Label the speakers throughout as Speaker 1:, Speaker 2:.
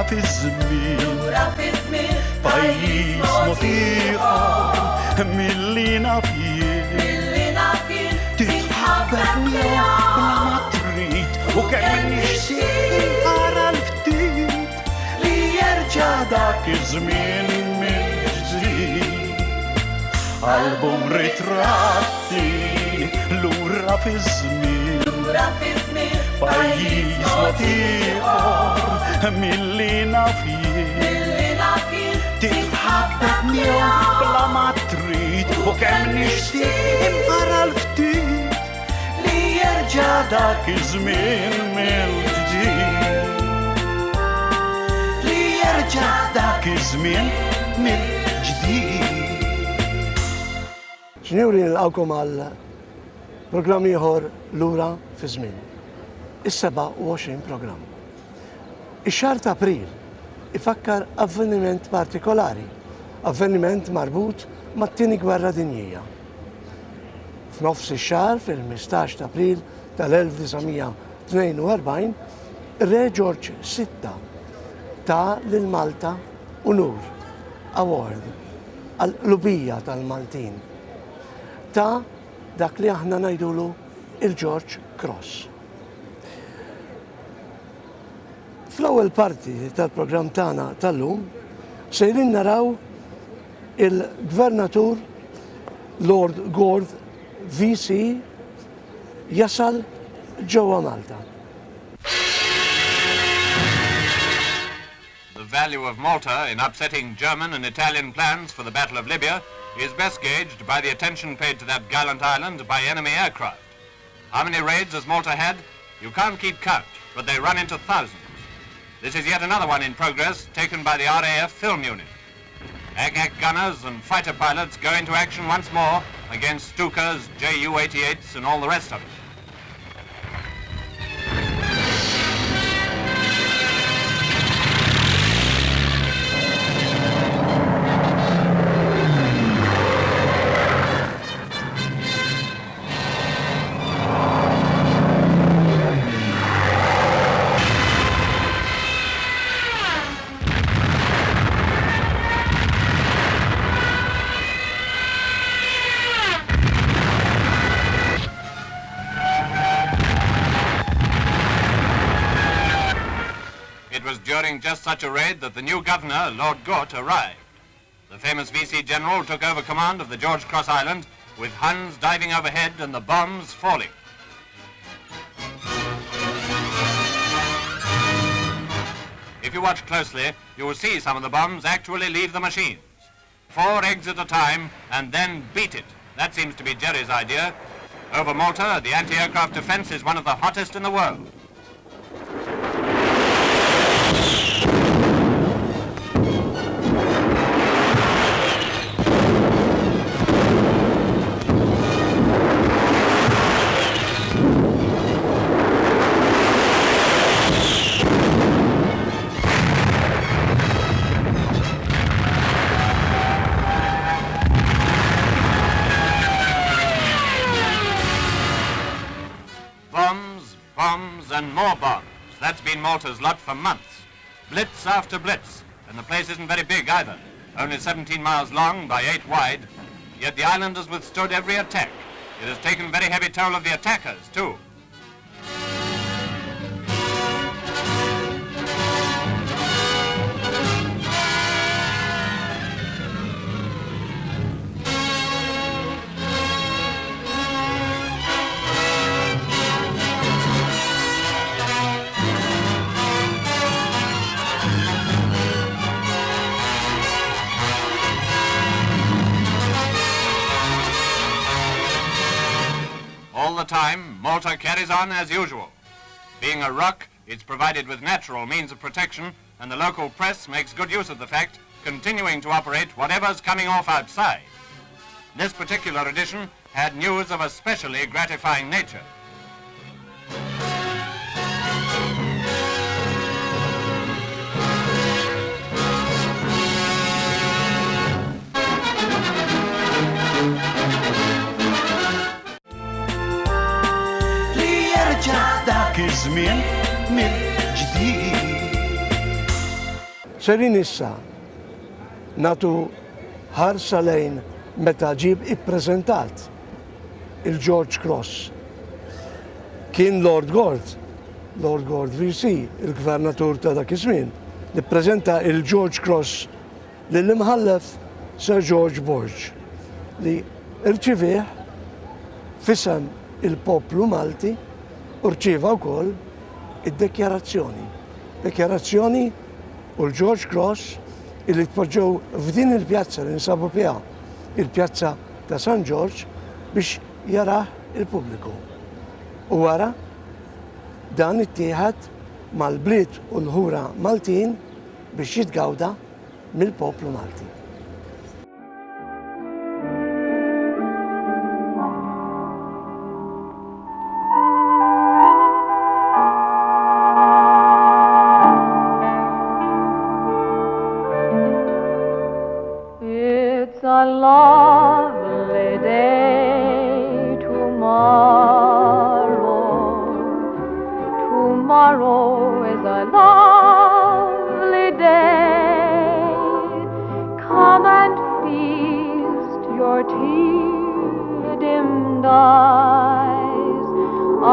Speaker 1: في الزمين
Speaker 2: Lura fi żmien
Speaker 1: pajjiż mod ieħor millina fih
Speaker 2: millina fih
Speaker 1: titħabbek miegħu bla ma trid u kemm nixtieq ara l-ftit li jerġa' dak iż-żmien mill-ġdid. Album ritratti lura fi żmien
Speaker 2: Lura fi żmien
Speaker 1: pajjiż mod ieħor millina fih
Speaker 2: millina fih
Speaker 1: titħabbek miegħu bla ma trid u kemm nixtieq ara l-ftit li jerġa' dak iż-żmien mill-ġdid. Li jerġa' dak iż-żmien mill-ġdid.
Speaker 3: Ġnewri nilqawkom għal programm ieħor Lura fi żmien. Is-27 programm. Ix-xahar ta' April ifakkar avveniment partikolari, avveniment marbut mat-tieni Gwerra Dinjija. F'nofs ix-xahar fil-15 ta' April tal-1942 ir-Re George VI ta' lil Malta Unur Award għall-qlubija tal-Maltin ta' dak li aħna ngħidulu il-George Cross. Fl-ewwel parti tal-programm tagħna tal-lum sejrin naraw il-Gvernatur Lord Gord VC jasal ġewwa Malta.
Speaker 4: The value of Malta in upsetting German and Italian plans for the Battle of Libya is best gauged by the attention paid to that gallant island by enemy aircraft. How many raids has Malta had? You can't keep count, but they run into thousands. This is yet another one in progress, taken by the RAF film unit. Ack gunners and fighter pilots go into action once more against Stukas, Ju-88s and all the rest of it. During just such a raid that the new governor, Lord Gort, arrived. The famous VC General took over command of the George Cross Island with Huns diving overhead and the bombs falling. If you watch closely, you will see some of the bombs actually leave the machines. 4 eggs at a time and then beat it. That seems to be Jerry's idea. Over Malta, the anti-aircraft defense is one of the hottest in the world. Bombs and more bombs. That's been Malta's lot for months. Blitz after blitz. And the place isn't very big either. Only 17 miles long by 8 wide. Yet the island has withstood every attack. It has taken very heavy toll of the attackers, too. All the time, Malta carries on as usual. Being a rock, it's provided with natural means of protection, and the local press makes good use of the fact, continuing to operate whatever's coming off outside. This particular edition had news of a specially gratifying nature.
Speaker 1: dak iż-żmien mill-ġdid.
Speaker 3: Serin issa natu ħarsa lejn meta ġib ippreżentat il-George Cross. Kien Lord Gord VC, il-gvernatur ta' dak iż-żmien, li ppreżenta il-George Cross lill-imħallef Sir George Borge li rċivih fisem il-poplu Malti u rċieva wkoll id-dekjarazzjoni. Dekjarazzjoni u l-George Cross illi tpoġġew f'din il-pjazza li nsabu fiha, il-pjazza ta' San George biex jarah il-pubbliku. U wara dan ittieħed mal-bliet u l-ħura Maltin biex jitgawda mill-poplu Malti.
Speaker 5: It's a lovely day tomorrow. Tomorrow is a lovely day. Come and feast your tear-dimmed eyes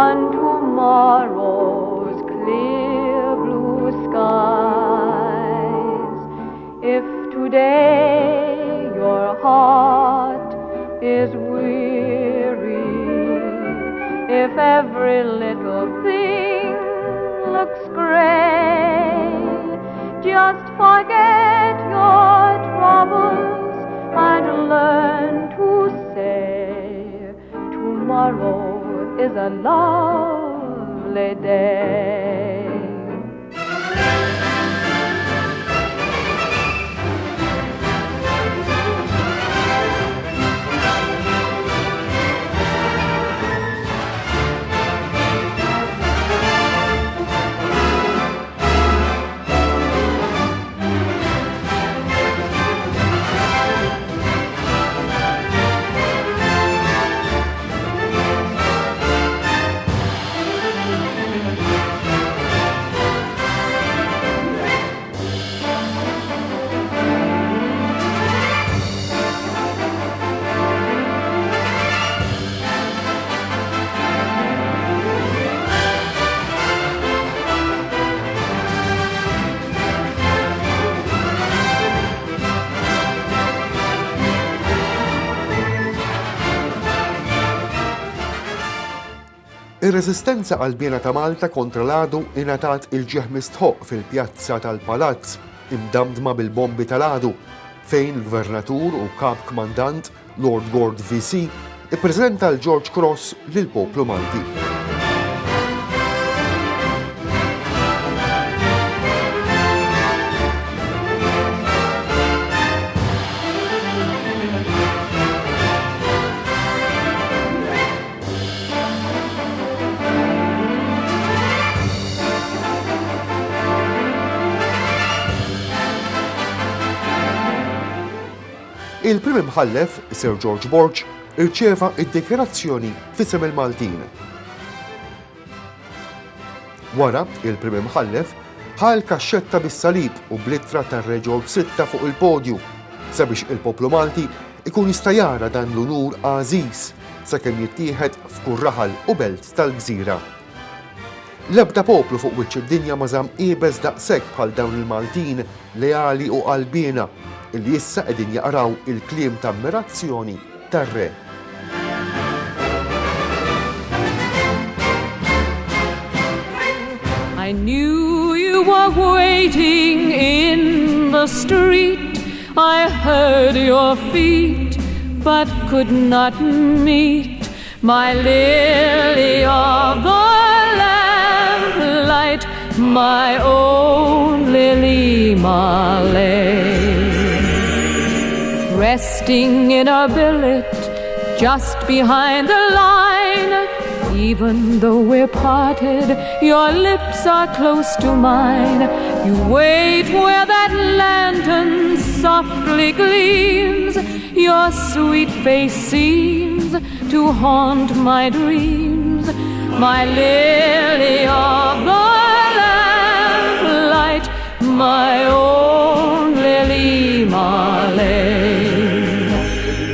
Speaker 5: on tomorrow's clear blue skies. If today your heart is weary, if every little thing looks gray, just forget your troubles and learn to say tomorrow is a lovely day.
Speaker 6: Ir-reżistenza qalbjena ta' Malta kontra l-għadu ingħatat il-ġieħ mistħoq fil-pjazza tal-Palazz imdamdma bil-bombi tal-għadu fejn il-Gvernatur u Kap Kmandant Lord Gord VC ippreżenta l-George Cross lill-poplu Malti. Il-Prim Imħallef, Sir George Borge, irċieva id-dikjarazzjoni f'isem il-Maltin. Wara, il-Prim Imħallef ħal kaxxetta bis-salib u blittra tar-Re George VI fuq il-podju sabiex il-poplu Malti ikun jista' jara dan l-unur għażiż sakemm jittieħed f'kull raħal u belt tal-Gżira. L-ebda poplu fuq wiċċ id-dinja ma żamm qiebes daqshekk bħal dawn il-Maltin leali u qalbiena illi issa qegħdin jaqraw il-kliem ta' ammirazzjoni tar-Re.
Speaker 5: I knew you were waiting in the street. I heard your feet, but could not meet. My lily of the lamplight, my own Lily Marley. Resting in a billet just behind the line. Even though we're parted, your lips are close to mine. You wait where that lantern softly gleams. Your sweet face seems to haunt my dreams. My lily of the lamplight, my own Lily Marlene,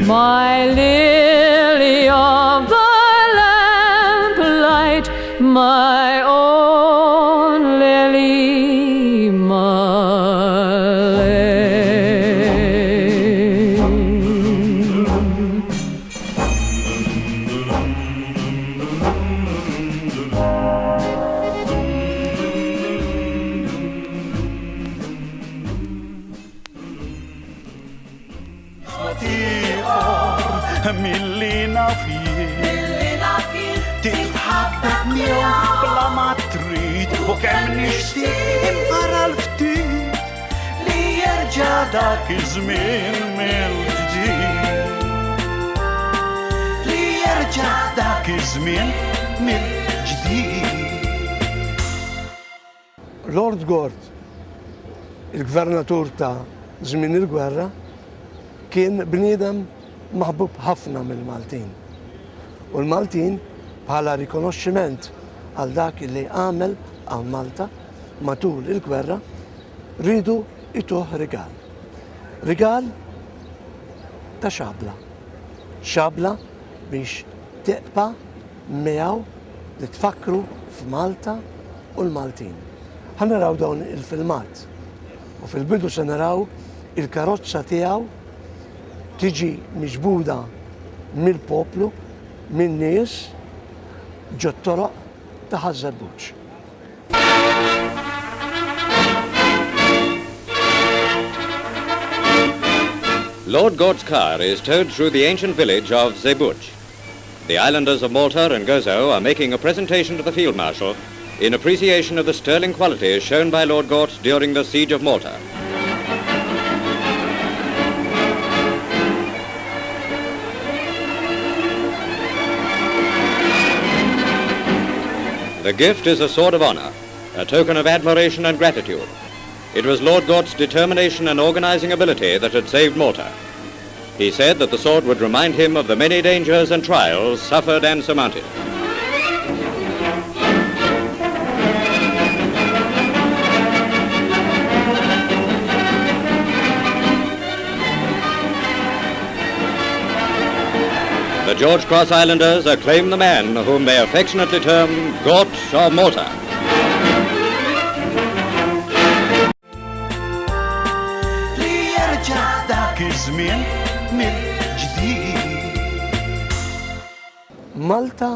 Speaker 5: my lily of the lamplight, my own Lily Marlene.
Speaker 1: milli nafir
Speaker 2: Milli nafir
Speaker 1: titħabbab miegħu bla ma trid u kemm nixtieq imqara l-ftit li jerġa' dak iż-żmien mill-ġdid li jerġa' dak iż-żmien mill-ġdid.
Speaker 3: Lord Gord, il-gvernatur ta' żmien il-gwerra, kien bniedem maħbub ħafna mill-Maltin. U l-Maltin bħala rikonoxximent għal dak li għamel għal Malta matul il-gwerra ridu ituh rigal. Rigal ta' xabla. Xabla biex teqpa miegħu li tfakru f'Malta u l-Maltin. Ħanaraw dawn il-filmat u fil-bidu se naraw il-karozza tiegħu tiġi miġbuda mill-poplu, min-nies, ġo-toroq ta' Ħażarbuġ.
Speaker 7: Lord Gord's car is towed through the ancient village of Zebuj. The islanders of Malta and Gozo are making a presentation to the Field Marshal in appreciation of the sterling qualities shown by Lord Gort during the siege of Malta. The gift is a sword of honor, a token of admiration and gratitude. It was Lord Gort's determination and organizing ability that had saved Malta. He said that the sword would remind him of the many dangers and trials suffered and surmounted. The George Cross Islanders acclaim the man whom they affectionately term Gort of Malta.
Speaker 1: Li jerġa' dak iż-żmien mill-ġdid.
Speaker 3: Malta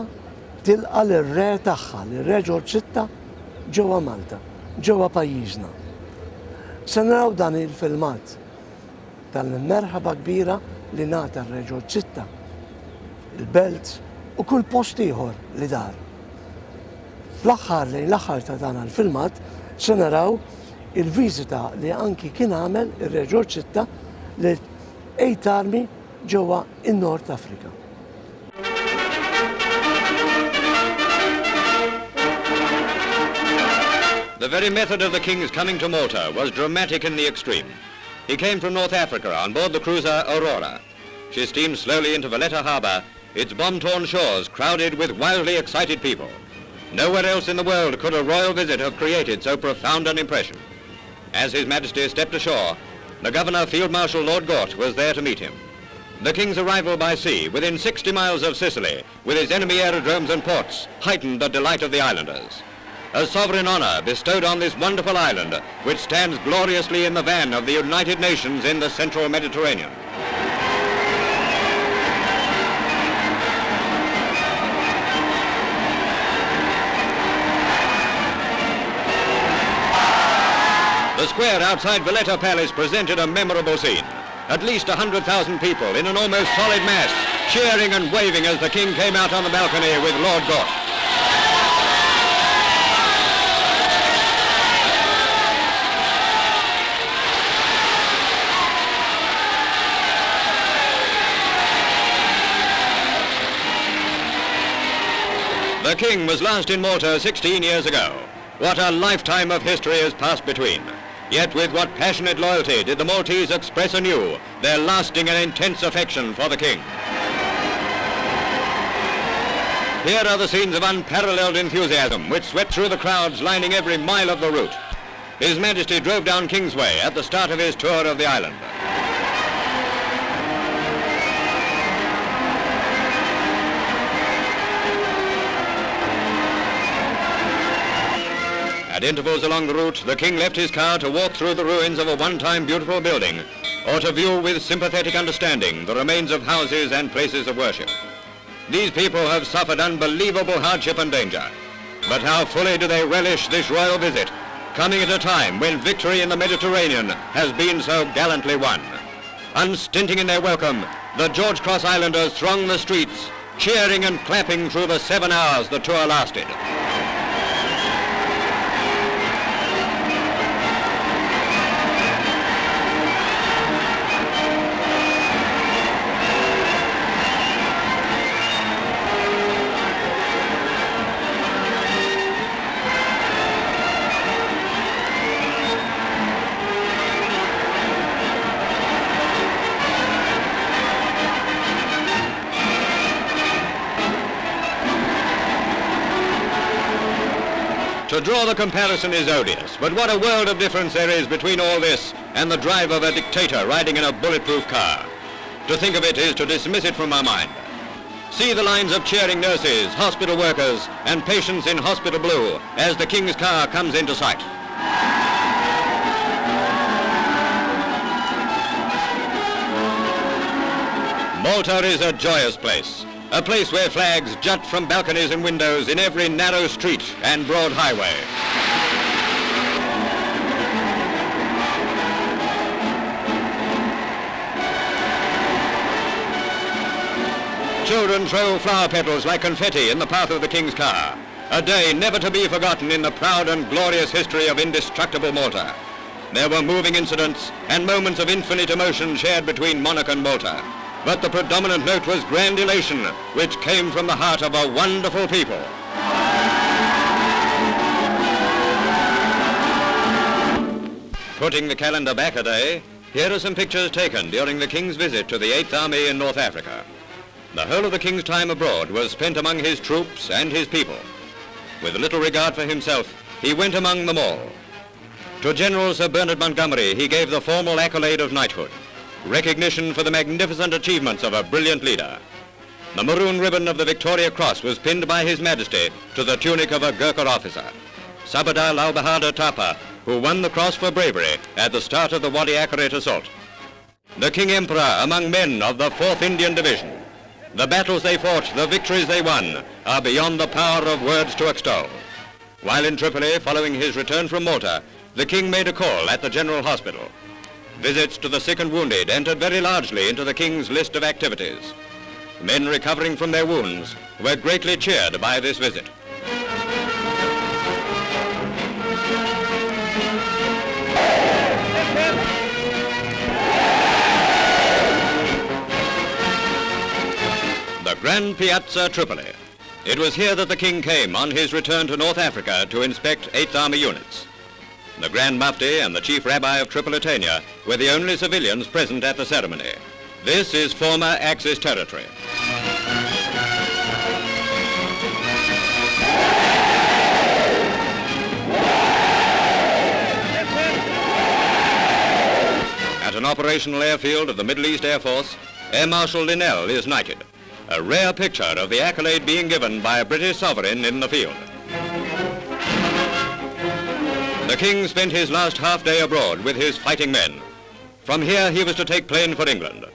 Speaker 3: tilqa l-re tagħha, l-re George VI ġewwa Malta, ġewwa pajjiżna. Se naraw dan il-filmat tal-merħaba kbira li ngħata r-re George VI il-belt u kull post ieħor li dar. Fl-aħħar lejn l-aħħar ta' dan il-filmat se naraw il-viżita li anki kien għamel ir-re George VI l-Eighth Army ġewwa in-Nord Afrika.
Speaker 7: The very method of the king's coming to Malta was dramatic in the extreme. He came from North Africa on board the cruiser Aurora. She steamed slowly into Valletta Harbour, its bomb-torn shores crowded with wildly excited people. Nowhere else in the world could a royal visit have created so profound an impression. As His Majesty stepped ashore, the Governor Field Marshal Lord Gort was there to meet him. The King's arrival by sea, within 60 miles of Sicily, with his enemy aerodromes and ports, heightened the delight of the islanders. A sovereign honor bestowed on this wonderful island, which stands gloriously in the van of the United Nations in the central Mediterranean. The square outside Valletta Palace presented a memorable scene. At least 100,000 people in an almost solid mass, cheering and waving as the King came out on the balcony with Lord Gort. The King was last in Malta 16 years ago. What a lifetime of history has passed between. Yet with what passionate loyalty did the Maltese express anew their lasting and intense affection for the King. Here are the scenes of unparalleled enthusiasm which swept through the crowds lining every mile of the route. His Majesty drove down Kingsway at the start of his tour of the island. At intervals along the route, the King left his car to walk through the ruins of a one-time beautiful building, or to view with sympathetic understanding the remains of houses and places of worship. These people have suffered unbelievable hardship and danger. But how fully do they relish this royal visit, coming at a time when victory in the Mediterranean has been so gallantly won. Unstinting in their welcome, the George Cross Islanders throng the streets, cheering and clapping through the 7 hours the tour lasted. To draw the comparison is odious, but what a world of difference there is between all this and the drive of a dictator riding in a bulletproof car. To think of it is to dismiss it from our mind. See the lines of cheering nurses, hospital workers, and patients in hospital blue as the King's car comes into sight. Malta is a joyous place. A place where flags jut from balconies and windows in every narrow street and broad highway. Children throw flower petals like confetti in the path of the King's car. A day never to be forgotten in the proud and glorious history of indestructible Malta. There were moving incidents and moments of infinite emotion shared between monarch and Malta. But the predominant note was grand elation, which came from the heart of a wonderful people. Putting the calendar back a day, here are some pictures taken during the King's visit to the 8th Army in North Africa. The whole of the King's time abroad was spent among his troops and his people. With little regard for himself, he went among them all. To General Sir Bernard Montgomery, he gave the formal accolade of knighthood, recognition for the magnificent achievements of a brilliant leader. The maroon ribbon of the Victoria Cross was pinned by His Majesty to the tunic of a Gurkha officer, Sabadar Lal Bahadur Thapa, who won the cross for bravery at the start of the Wadi Akarit assault. The King Emperor among men of the 4th Indian Division. The battles they fought, the victories they won, are beyond the power of words to extol. While in Tripoli, following his return from Malta, the King made a call at the General Hospital. Visits to the sick and wounded entered very largely into the King's list of activities. Men recovering from their wounds were greatly cheered by this visit. The Grand Piazza, Tripoli. It was here that the King came on his return to North Africa to inspect 8th Army units. The Grand Mufti and the Chief Rabbi of Tripolitania were the only civilians present at the ceremony. This is former Axis territory. At an operational airfield of the Middle East Air Force, Air Marshal Linnell is knighted, a rare picture of the accolade being given by a British sovereign in the field. The King spent his last half day abroad with his fighting men. From here he was to take plane for England.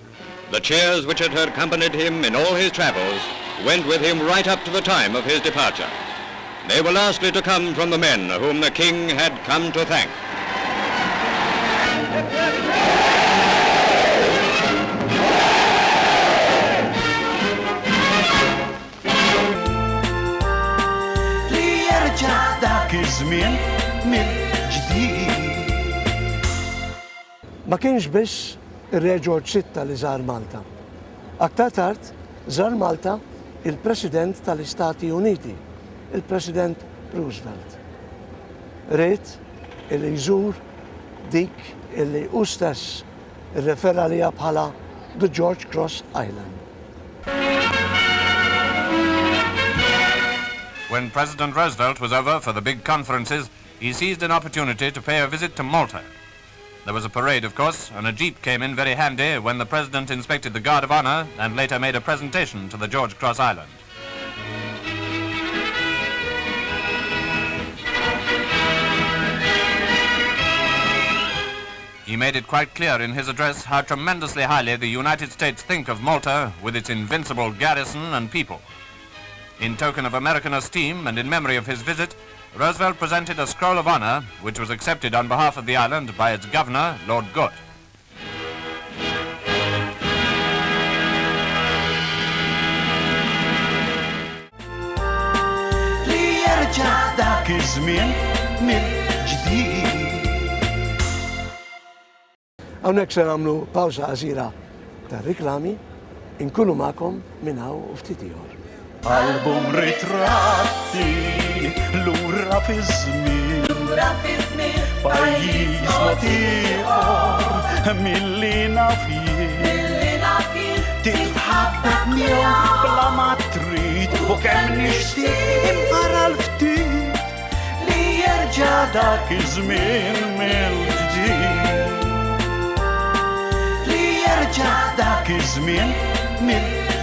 Speaker 7: The cheers which had accompanied him in all his travels went with him right up to the time of his departure. They were lastly to come from the men whom the King had come to thank.
Speaker 1: ليرجع ذاك الزمن من جديد.
Speaker 3: Ma kienx biss ir-Re George VI li żar Malta. Aktar tard żar Malta il-President tal-Istati Uniti, il-President Roosevelt. Rrid illi jżur dik illi hu stess irrefera liha bħala the George Cross Island.
Speaker 4: When President Roosevelt was over for the big conferences, he seized an opportunity to pay a visit to Malta. There was a parade, of course, and a jeep came in very handy when the President inspected the Guard of Honor and later made a presentation to the George Cross Island. He made it quite clear in his address how tremendously highly the United States think of Malta with its invincible garrison and people. In token of American esteem and in memory of his visit, Roosevelt presented a scroll of honor, which was accepted on behalf of the island by its governor, Lord Gott.
Speaker 1: Li jerġa' dak iż-żmien mill-ġdid.
Speaker 3: Hawnhekk se nagħmlu pawża qasira ta' riklami, inkunu magħkom minn hawn u ftit ieħor.
Speaker 1: Album ritratti lura fi żmien.
Speaker 2: Lura fi żmien.
Speaker 1: Pajjiż ieħor milli naf jien.
Speaker 2: Milli naf jien.
Speaker 1: Titħabbab miegħu bla ma trid u kemm nixtieq impara l-ftit li jerġa' dak iż-żmien mill-ġdid. Li jerġa' dak iż-żmien mill